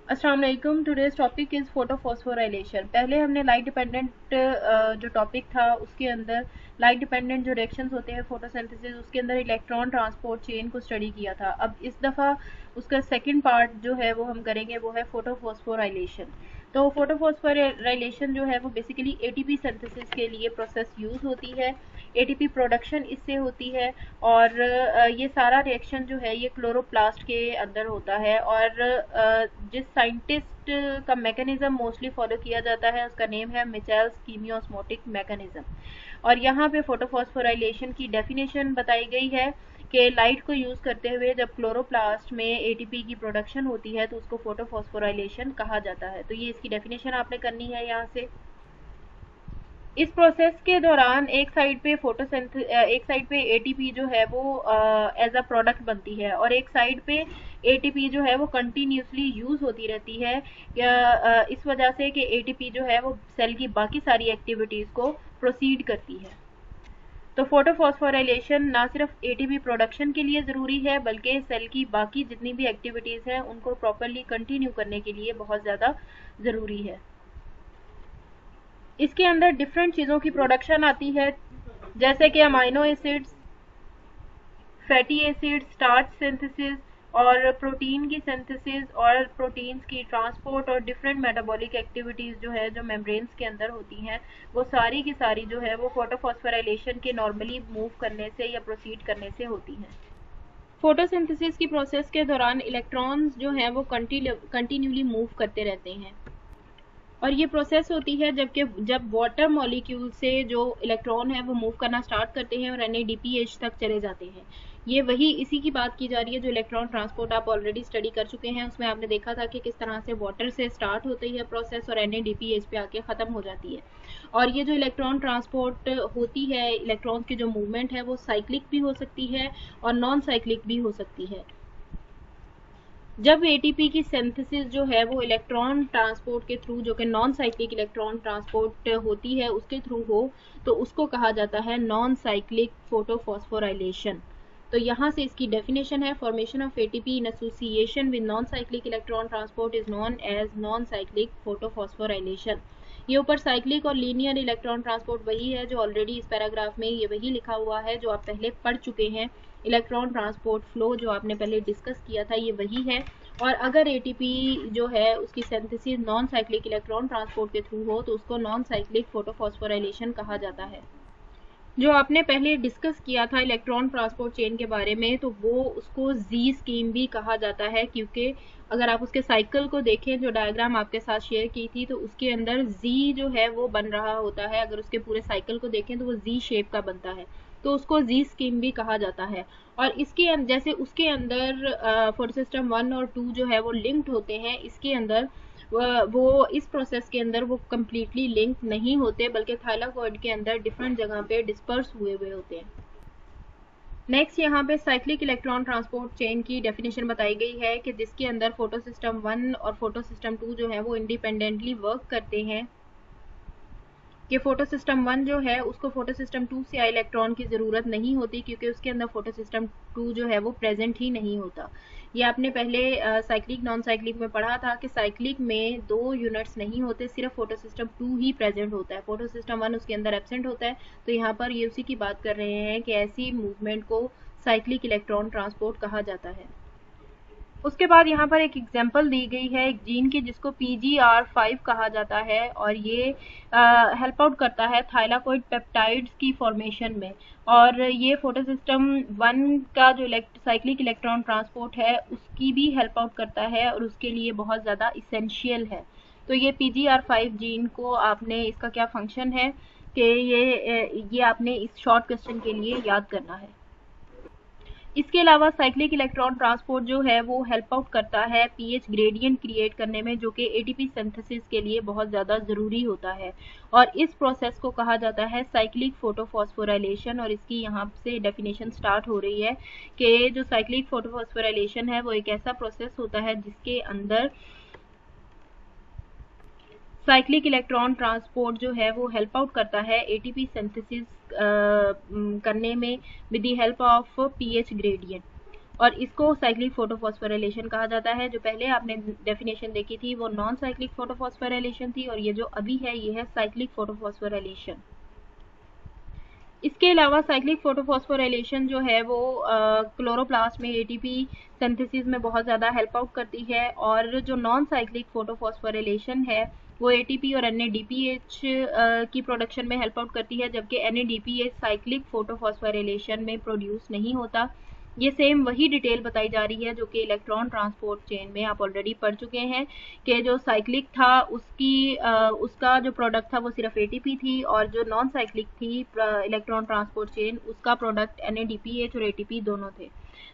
अस्सलाम वालेकुम। Today's topic is photophosphorylation. पहले हमने लाइट डिपेंडेंट जो टॉपिक था उसके अंदर लाइट डिपेंडेंट जो रिएक्शंस होते हैं फोटोसिंथेसिस, उसके अंदर इलेक्ट्रॉन ट्रांसपोर्ट चेन को स्टडी किया था। अब इस दफ़ा उसका सेकंड पार्ट जो है वो हम करेंगे, वो है फोटोफॉस्फोराइलेशन। तो फोटोफॉस्फोराइलेशन जो है वो बेसिकली एटीपी सिंथेसिस के लिए प्रोसेस यूज़ होती है। एटीपी प्रोडक्शन इससे होती है और ये सारा रिएक्शन जो है ये क्लोरोप्लास्ट के अंदर होता है। और जिस साइंटिस्ट का मैकेनिज्म मोस्टली फॉलो किया जाता है उसका नेम है मिचेल्स कीमियोस्मोटिक मैकेनिज्म। और यहाँ पे फोटोफॉस्फोराइलेशन की डेफिनेशन बताई गई है कि लाइट को यूज़ करते हुए जब क्लोरोप्लास्ट में एटीपी की प्रोडक्शन होती है तो उसको फोटोफॉस्फोराइलेशन कहा जाता है। तो ये इसकी डेफिनेशन आपने करनी है यहाँ से। इस प्रोसेस के दौरान एक साइड पे एटीपी जो है वो एज अ प्रोडक्ट बनती है और एक साइड पे एटीपी जो है वो कंटिन्यूसली यूज होती रहती है इस वजह से कि एटीपी जो है वो सेल की बाकी सारी एक्टिविटीज को प्रोसीड करती है। तो फोटोफॉस्फोराइलेशन ना सिर्फ एटीपी प्रोडक्शन के लिए ज़रूरी है बल्कि सेल की बाकी जितनी भी एक्टिविटीज़ हैं उनको प्रॉपरली कंटिन्यू करने के लिए बहुत ज़्यादा ज़रूरी है। इसके अंदर डिफरेंट चीज़ों की प्रोडक्शन आती है, जैसे कि amino acids, fatty acids, starch synthesis और प्रोटीन की सिंथेसिस और प्रोटीन्स की ट्रांसपोर्ट और डिफरेंट मेटाबॉलिक एक्टिविटीज़ जो है जो मेम्ब्रेन्स के अंदर होती हैं वो सारी की सारी जो है वो फोटोफॉस्फोराइलेशन के नॉर्मली मूव करने से या प्रोसीड करने से होती हैं। फोटोसिंथेसिस की प्रोसेस के दौरान इलेक्ट्रॉन्स जो हैं वो कंटिन्यूली मूव करते रहते हैं और ये प्रोसेस होती है जब वाटर मॉलिक्यूल से जो इलेक्ट्रॉन है वो मूव करना स्टार्ट करते हैं और NADPH तक चले जाते हैं। ये वही इसी की बात की जा रही है जो इलेक्ट्रॉन ट्रांसपोर्ट आप ऑलरेडी स्टडी कर चुके हैं। उसमें आपने देखा था कि किस तरह से वाटर से स्टार्ट होती है प्रोसेस और NADPH पे आके ख़त्म हो जाती है। और ये जो इलेक्ट्रॉन ट्रांसपोर्ट होती है, इलेक्ट्रॉन की जो मूवमेंट है वो साइक्लिक भी हो सकती है और नॉन साइक्लिक भी हो सकती है। जब एटीपी की सिंथेसिस जो है वो इलेक्ट्रॉन ट्रांसपोर्ट के थ्रू, जो कि नॉन साइक्लिक इलेक्ट्रॉन ट्रांसपोर्ट होती है, उसके थ्रू हो तो उसको कहा जाता है नॉन साइक्लिक फोटोफॉस्फोराइलेशन। तो यहाँ से इसकी डेफिनेशन है, formation of ATP in association with non cyclic electron transport is known as non cyclic photophosphorylation. ये ऊपर साइक्लिक और लीनियर इलेक्ट्रॉन ट्रांसपोर्ट वही है जो ऑलरेडी इस पैराग्राफ में ये वही लिखा हुआ है जो आप पहले पढ़ चुके हैं। इलेक्ट्रॉन ट्रांसपोर्ट फ्लो जो आपने पहले डिस्कस किया था ये वही है। और अगर एटीपी जो है उसकी synthesis non cyclic electron transport के थ्रू हो तो उसको नॉन साइक्लिक फोटोफॉस्फोराइलेशन कहा जाता है। जो आपने पहले डिस्कस किया था इलेक्ट्रॉन ट्रांसपोर्ट चेन के बारे में, तो वो उसको जी स्कीम भी कहा जाता है, क्योंकि अगर आप उसके साइकिल को देखें, जो डायग्राम आपके साथ शेयर की थी, तो उसके अंदर जी जो है वो बन रहा होता है। अगर उसके पूरे साइकिल को देखें तो वो जी शेप का बनता है, तो उसको जी स्कीम भी कहा जाता है। और इसके जैसे उसके अंदर फोटो सिस्टम 1 और 2 जो है वो लिंक्ड होते हैं, इसके अंदर वो इस प्रोसेस के अंदर वो कम्प्लीटली लिंक नहीं होते, बल्कि थाइलाकॉइड के अंदर डिफरेंट जगह पे डिस्पर्स हुए हुए होते हैं। नेक्स्ट यहाँ पे साइक्लिक इलेक्ट्रॉन ट्रांसपोर्ट चेन की डेफिनेशन बताई गई है कि जिसके अंदर फोटो सिस्टम 1 और फोटो सिस्टम 2 जो है वो इंडिपेंडेंटली वर्क करते हैं। कि फोटो सिस्टम 1 जो है उसको फोटो सिस्टम 2 से इलेक्ट्रॉन की ज़रूरत नहीं होती, क्योंकि उसके अंदर फोटो सिस्टम 2 जो है वो प्रेजेंट ही नहीं होता। ये आपने पहले साइक्लिक नॉन साइक्लिक में पढ़ा था कि साइक्लिक में 2 यूनिट्स नहीं होते, सिर्फ फोटो सिस्टम 2 ही प्रेजेंट होता है, फोटो सिस्टम 1 उसके अंदर एब्सेंट होता है। तो यहाँ पर ये उसी की बात कर रहे हैं कि ऐसी मूवमेंट को साइक्लिक इलेक्ट्रॉन ट्रांसपोर्ट कहा जाता है। उसके बाद यहाँ पर एक एग्जांपल दी गई है एक जीन की जिसको PGR5 कहा जाता है और ये हेल्प आउट करता है थाइलाकॉइड पेप्टाइड्स की फॉर्मेशन में। और ये फोटो सिस्टम 1 का जो साइक्लिक इलेक्ट्रॉन ट्रांसपोर्ट है उसकी भी हेल्प आउट करता है और उसके लिए बहुत ज़्यादा इसेंशियल है। तो ये PGR5 जीन को आपने, इसका क्या फंक्शन है कि ये आपने इस शॉर्ट क्वेश्चन के लिए याद करना है। इसके अलावा साइक्लिक इलेक्ट्रॉन ट्रांसपोर्ट जो है वो हेल्प आउट करता है पीएच ग्रेडियंट क्रिएट करने में, जो कि एटीपी सिंथेसिस के लिए बहुत ज़्यादा ज़रूरी होता है। और इस प्रोसेस को कहा जाता है साइक्लिक फोटोफॉस्फोराइलेशन। और इसकी यहाँ से डेफिनेशन स्टार्ट हो रही है कि जो साइक्लिक फोटोफॉस्फोराइलेशन है वो एक ऐसा प्रोसेस होता है जिसके अंदर साइक्लिक इलेक्ट्रॉन ट्रांसपोर्ट जो है वो हेल्प आउट करता है एटीपी सिंथेसिस करने में with the help of pH gradient. और इसको साइक्लिक फोटोफॉस्फोराइलेशन कहा जाता है। जो पहले आपने डेफिनेशन देखी थी वो नॉन साइक्लिक फोटोफॉस्फोराइलेशन थी, और ये जो अभी है ये है साइक्लिक फोटोफॉस्फोराइलेशन। इसके अलावा साइक्लिक फोटोफॉस्फोराइलेशन जो है वो क्लोरोप्लास्ट में एटीपी सिंथेसिस में बहुत ज़्यादा हेल्प आउट करती है, और जो नॉन साइक्लिक फोटोफॉस्फोराइलेशन है वो एटीपी और NADPH की प्रोडक्शन में हेल्प आउट करती है, जबकि NADPH साइक्लिक फोटोफॉस्फोराइलेशन में प्रोड्यूस नहीं होता। ये सेम वही डिटेल बताई जा रही है जो कि इलेक्ट्रॉन ट्रांसपोर्ट चेन में आप ऑलरेडी पढ़ चुके हैं कि जो साइक्लिक था उसका जो प्रोडक्ट था वो सिर्फ एटीपी थी, और जो नॉन साइक्लिक थी इलेक्ट्रॉन ट्रांसपोर्ट चेन उसका प्रोडक्ट NADPH और एटीपी दोनों थे।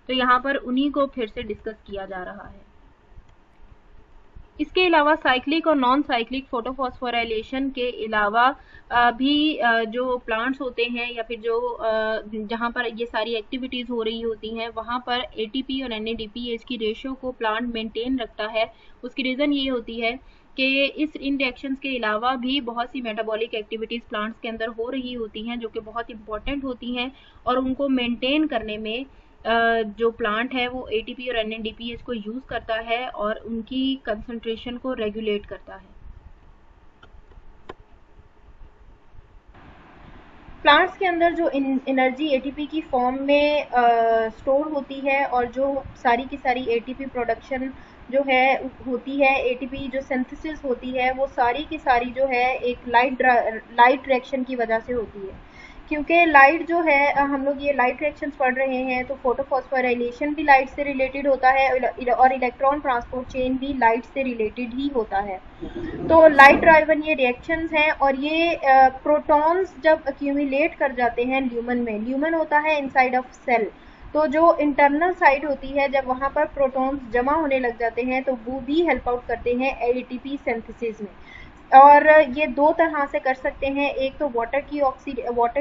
तो यहाँ पर उन्हीं को फिर से डिस्कस किया जा रहा है। इसके अलावा साइक्लिक और नॉन साइक्लिक फोटोफॉस्फोराइलेशन के अलावा भी जो प्लांट्स होते हैं या फिर जो जहाँ पर ये सारी एक्टिविटीज़ हो रही होती हैं वहाँ पर एटीपी और NADPH की रेशियो को प्लांट मेंटेन रखता है। उसकी रीज़न ये होती है कि इस इन रिएक्शंस के अलावा भी बहुत सी मेटाबॉलिक एक्टिविटीज़ प्लांट्स के अंदर हो रही होती हैं जो कि बहुत इंपॉर्टेंट होती हैं, और उनको मेंटेन करने में जो प्लांट है वो एटीपी और NADPH को यूज़ करता है और उनकी कंसंट्रेशन को रेगुलेट करता है। प्लांट्स के अंदर जो एनर्जी एटीपी की फॉर्म में स्टोर होती है, और जो सारी की सारी एटीपी प्रोडक्शन जो है होती है, एटीपी जो सिंथेसिस होती है वो सारी की सारी जो है एक लाइट रिएक्शन की वजह से होती है। क्योंकि लाइट जो है हम लोग ये लाइट रिएक्शंस पढ़ रहे हैं तो फोटोफॉस्फोराइलेशन भी लाइट से रिलेटेड होता है और इलेक्ट्रॉन ट्रांसपोर्ट चेन भी लाइट से रिलेटेड ही होता है। तो लाइट ड्राइवन ये रिएक्शंस हैं, और ये प्रोटॉन्स जब अक्यूमुलेट कर जाते हैं ल्यूमन में, ल्यूमन होता है इनसाइड ऑफ सेल, तो जो इंटरनल साइड होती है जब वहाँ पर प्रोटॉन्स जमा होने लग जाते हैं तो वो भी हेल्प आउट करते हैं एटीपी सिंथेसिस में। और ये दो तरह से कर सकते हैं, एक तो वाटर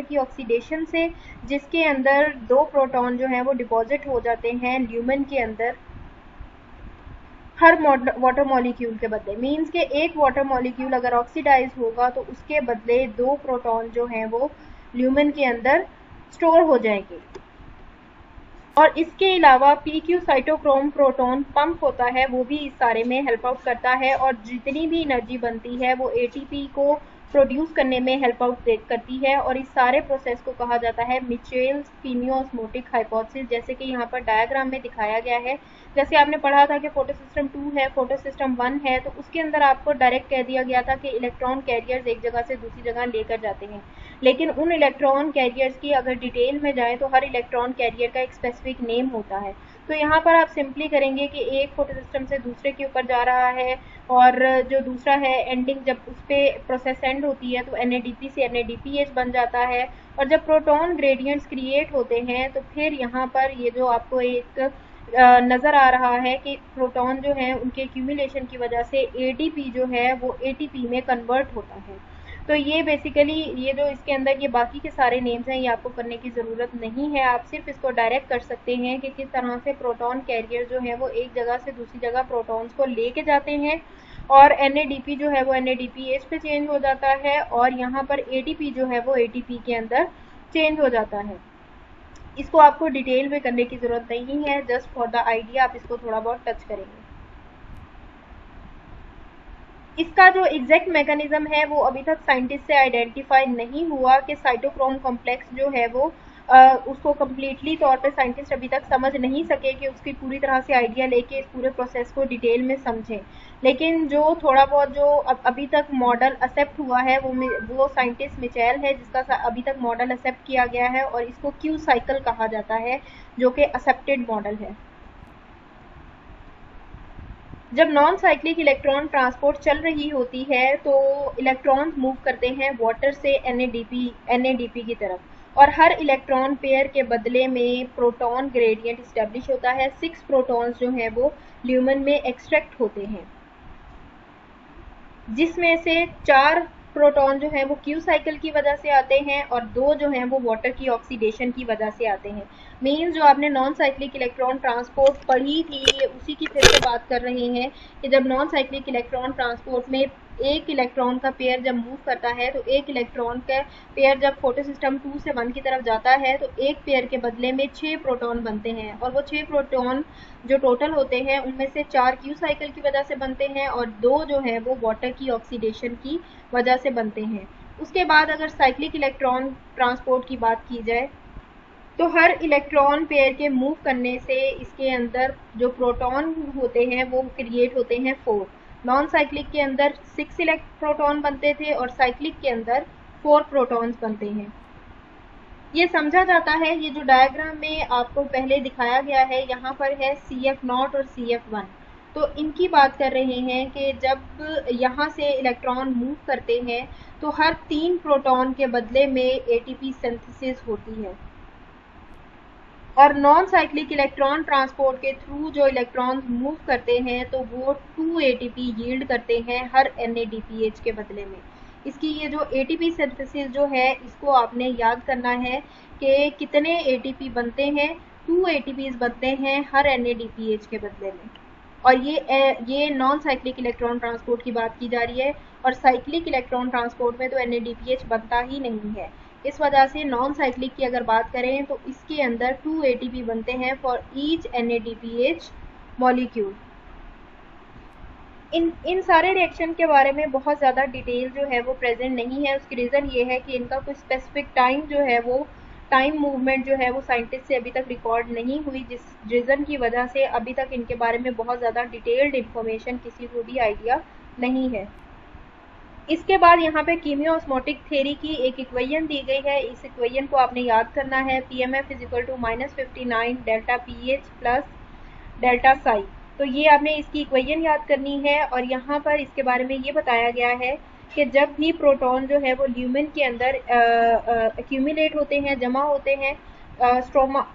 की ऑक्सीडेशन से, जिसके अंदर दो प्रोटॉन जो हैं वो डिपॉजिट हो जाते हैं ल्यूमन के अंदर हर वाटर मॉलिक्यूल के बदले। मींस के एक वाटर मॉलिक्यूल अगर ऑक्सीडाइज होगा तो उसके बदले दो प्रोटॉन जो हैं वो ल्यूमन के अंदर स्टोर हो जाएंगे। और इसके अलावा PQ साइटोक्रोम प्रोटॉन पंप होता है, वो भी इस सारे में हेल्प आउट करता है, और जितनी भी एनर्जी बनती है वो एटीपी को प्रोड्यूस करने में हेल्प आउट करती है। और इस सारे प्रोसेस को कहा जाता है मिचेल-स्पिनो-ऑस्मोटिक हाइपोथेसिस, जैसे कि यहाँ पर डायग्राम में दिखाया गया है। जैसे आपने पढ़ा था कि फोटोसिस्टम 2 है, फोटोसिस्टम 1 है, तो उसके अंदर आपको डायरेक्ट कह दिया गया था कि इलेक्ट्रॉन कैरियर्स एक जगह से दूसरी जगह लेकर जाते हैं, लेकिन उन इलेक्ट्रॉन कैरियर्स की अगर डिटेल में जाएं तो हर इलेक्ट्रॉन कैरियर का एक स्पेसिफिक नेम होता है। तो यहाँ पर आप सिंपली करेंगे कि एक फोटोसिस्टम से दूसरे के ऊपर जा रहा है, और जो दूसरा है एंडिंग जब उस पर प्रोसेस एंड होती है तो NADP से NADPH बन जाता है। और जब प्रोटॉन ग्रेडियंट्स क्रिएट होते हैं तो फिर यहाँ पर ये जो आपको एक नज़र आ रहा है कि प्रोटॉन जो है उनके एक्यूमुलेशन की वजह से ADP जो है वो ATP में कन्वर्ट होता है। तो ये बेसिकली ये जो इसके अंदर ये बाकी के सारे नेम्स हैं ये आपको करने की ज़रूरत नहीं है, आप सिर्फ इसको डायरेक्ट कर सकते हैं कि किस तरह से प्रोटॉन कैरियर जो है वो एक जगह से दूसरी जगह प्रोटॉन्स को लेके जाते हैं, और NADP जो है वो NADPH पे चेंज हो जाता है, और यहाँ पर ATP जो है वो ATP के अंदर चेंज हो जाता है। इसको आपको डिटेल में करने की ज़रूरत नहीं है, जस्ट फॉर द आइडिया आप इसको थोड़ा बहुत टच करेंगे। इसका जो एग्जैक्ट मैकेनिज्म है वो अभी तक साइंटिस्ट से आइडेंटिफाई नहीं हुआ कि साइटोक्रोम कॉम्प्लेक्स जो है वो उसको कम्प्लीटली तौर पे साइंटिस्ट अभी तक समझ नहीं सके कि उसकी पूरी तरह से आइडिया लेके इस पूरे प्रोसेस को डिटेल में समझें। लेकिन जो थोड़ा बहुत जो अभी तक मॉडल एक्सेप्ट हुआ है वो साइंटिस्ट मिचेल है जिसका अभी तक मॉडल एक्सेप्ट किया गया है, और इसको क्यू साइकिल कहा जाता है जो कि एक्सेप्टेड मॉडल है। जब नॉन साइक्लिक इलेक्ट्रॉन ट्रांसपोर्ट चल रही होती है तो इलेक्ट्रॉन्स मूव करते हैं वाटर से NADP की तरफ, और हर इलेक्ट्रॉन पेयर के बदले में प्रोटॉन ग्रेडियंट इस्टेब्लिश होता है। 6 प्रोटॉन्स जो हैं वो ल्यूमन में एक्सट्रैक्ट होते हैं, जिसमें से 4 प्रोटॉन जो हैं वो क्यू साइकिल की वजह से आते हैं और 2 जो हैं वो वाटर की ऑक्सीडेशन की वजह से आते हैं। मीन्स जो आपने नॉन साइक्लिक इलेक्ट्रॉन ट्रांसपोर्ट पढ़ी थी उसी की फिर से बात कर रहे हैं कि जब नॉन साइक्लिक इलेक्ट्रॉन ट्रांसपोर्ट में एक इलेक्ट्रॉन का पेयर जब मूव करता है तो एक इलेक्ट्रॉन का पेयर जब फोटो सिस्टम 2 से 1 की तरफ जाता है तो एक पेयर के बदले में 6 प्रोटॉन बनते हैं और वो 6 प्रोटॉन जो टोटल होते हैं उनमें से 4 क्यू साइकिल की वजह से बनते हैं और 2 जो है वो वाटर की ऑक्सीडेशन की वजह से बनते हैं। उसके बाद अगर साइक्लिक इलेक्ट्रॉन ट्रांसपोर्ट की बात की जाए तो हर इलेक्ट्रॉन पेयर के मूव करने से इसके अंदर जो प्रोटॉन होते हैं वो क्रिएट होते हैं 4। नॉन साइक्लिक के अंदर 6 प्रोटॉन बनते थे और साइक्लिक के अंदर 4 प्रोटॉन्स बनते हैं। ये समझा जाता है, ये जो डायग्राम में आपको पहले दिखाया गया है यहाँ पर है CF0 और CF1। तो इनकी बात कर रहे हैं कि जब यहाँ से इलेक्ट्रॉन मूव करते हैं तो हर 3 प्रोटॉन के बदले में ATP सिंथेसिस होती है और नॉन साइक्लिक इलेक्ट्रॉन ट्रांसपोर्ट के थ्रू जो इलेक्ट्रॉन्स मूव करते हैं तो वो 2 ATP यील्ड करते हैं हर NADPH के बदले में। इसकी ये जो ATP सिंथेसिस जो है इसको आपने याद करना है कि कितने ATP बनते हैं, 2 ATPs बनते हैं हर NADPH के बदले में। और ये नॉन साइक्लिक इलेक्ट्रॉन ट्रांसपोर्ट की बात की जा रही है और साइक्लिक इलेक्ट्रॉन ट्रांसपोर्ट में तो NADPH बनता ही नहीं है। इस वजह से नॉन साइक्लिक की अगर बात करें तो इसके अंदर 2 ATP बनते हैं फॉर ईच NADPH मॉलिक्यूल। इन सारे रिएक्शन के बारे में बहुत ज़्यादा डिटेल जो है वो प्रेजेंट नहीं है। उसकी रीज़न ये है कि इनका कोई स्पेसिफिक टाइम जो है वो टाइम मूवमेंट जो है वो साइंटिस्ट से अभी तक रिकॉर्ड नहीं हुई, जिस रीज़न की वजह से अभी तक इनके बारे में बहुत ज़्यादा डिटेल्ड इन्फॉर्मेशन किसी को भी आइडिया नहीं है। इसके बाद यहाँ पे कीमियोस्मोटिक थ्योरी की एक इक्वेशन दी गई है। इस इक्वेशन को आपने याद करना है, PMF = -59 delta PH plus delta Sai. तो ये आपने इसकी इक्वेशन याद करनी है और यहाँ पर इसके बारे में ये बताया गया है कि जब भी प्रोटॉन जो है वो ल्यूमेन के अंदर एक्यूमुलेट होते हैं, जमा होते हैं स्ट्रोमा,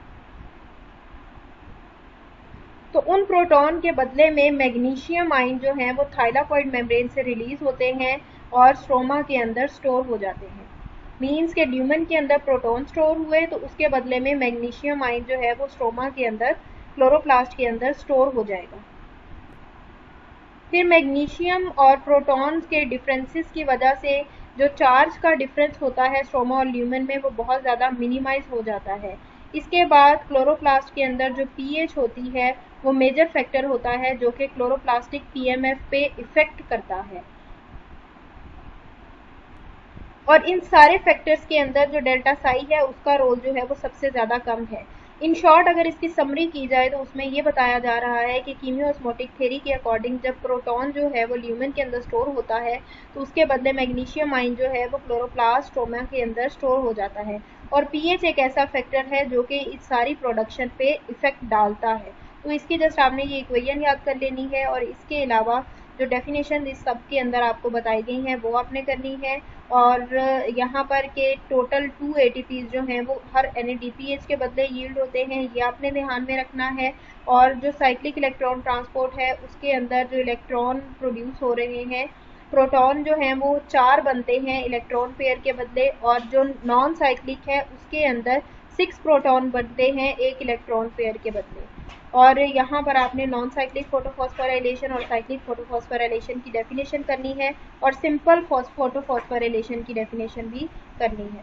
तो उन प्रोटॉन के बदले में मैग्नीशियम आयन जो है वो थाइलाकॉइड मेम्ब्रेन से रिलीज होते हैं और स्ट्रोमा के अंदर स्टोर हो जाते हैं। मीन्स के ल्यूमेन के अंदर प्रोटॉन स्टोर हुए तो उसके बदले में मैग्नीशियम आयन जो है वो स्ट्रोमा के अंदर, क्लोरोप्लास्ट के अंदर स्टोर हो जाएगा। फिर मैग्नीशियम और प्रोटॉन्स के डिफरेंसेस की वजह से जो चार्ज का डिफरेंस होता है स्ट्रोमा और ल्यूमेन में वो बहुत ज़्यादा मिनिमाइज हो जाता है। इसके बाद क्लोरोप्लास्ट के अंदर जो pH होती है वो मेजर फैक्टर होता है जो कि क्लोरोप्लास्टिक PMF पे इफेक्ट करता है। और इन सारे फैक्टर्स के अंदर जो डेल्टा साई है उसका रोल जो है वो सबसे ज़्यादा कम है। इन शॉर्ट अगर इसकी समरी की जाए तो उसमें ये बताया जा रहा है कि कीमियोस्मोटिक थ्योरी के अकॉर्डिंग जब प्रोटॉन जो है वो ल्यूमेन के अंदर स्टोर होता है तो उसके बदले मैग्नीशियम आयन जो है वो क्लोरोप्लास्ट स्ट्रोमा के अंदर स्टोर हो जाता है और pH एक ऐसा फैक्टर है जो कि इस सारी प्रोडक्शन पे इफेक्ट डालता है। तो इसकी जस्ट आपने ये इक्वेशन याद कर लेनी है और इसके अलावा जो डेफिनेशन इस सब के अंदर आपको बताई गई हैं वो आपने करनी है। और यहाँ पर के टोटल 2 ATPs जो हैं वो हर NADPH के बदले यील्ड होते हैं, ये आपने ध्यान में रखना है। और जो साइक्लिक इलेक्ट्रॉन ट्रांसपोर्ट है उसके अंदर जो इलेक्ट्रॉन प्रोड्यूस हो रहे हैं, प्रोटॉन जो हैं वो 4 बनते हैं इलेक्ट्रॉन पेयर के बदले और जो नॉन साइक्लिक है उसके अंदर 6 प्रोटॉन बनते हैं एक इलेक्ट्रॉन पेयर के बदले। और यहाँ पर आपने नॉन साइक्लिक फोटोफॉस्फोराइलेशन और साइक्लिक फोटोफॉस्फोराइलेशन की डेफिनेशन करनी है और सिंपल फोटोफॉस्फोराइलेशन की डेफिनेशन भी करनी है।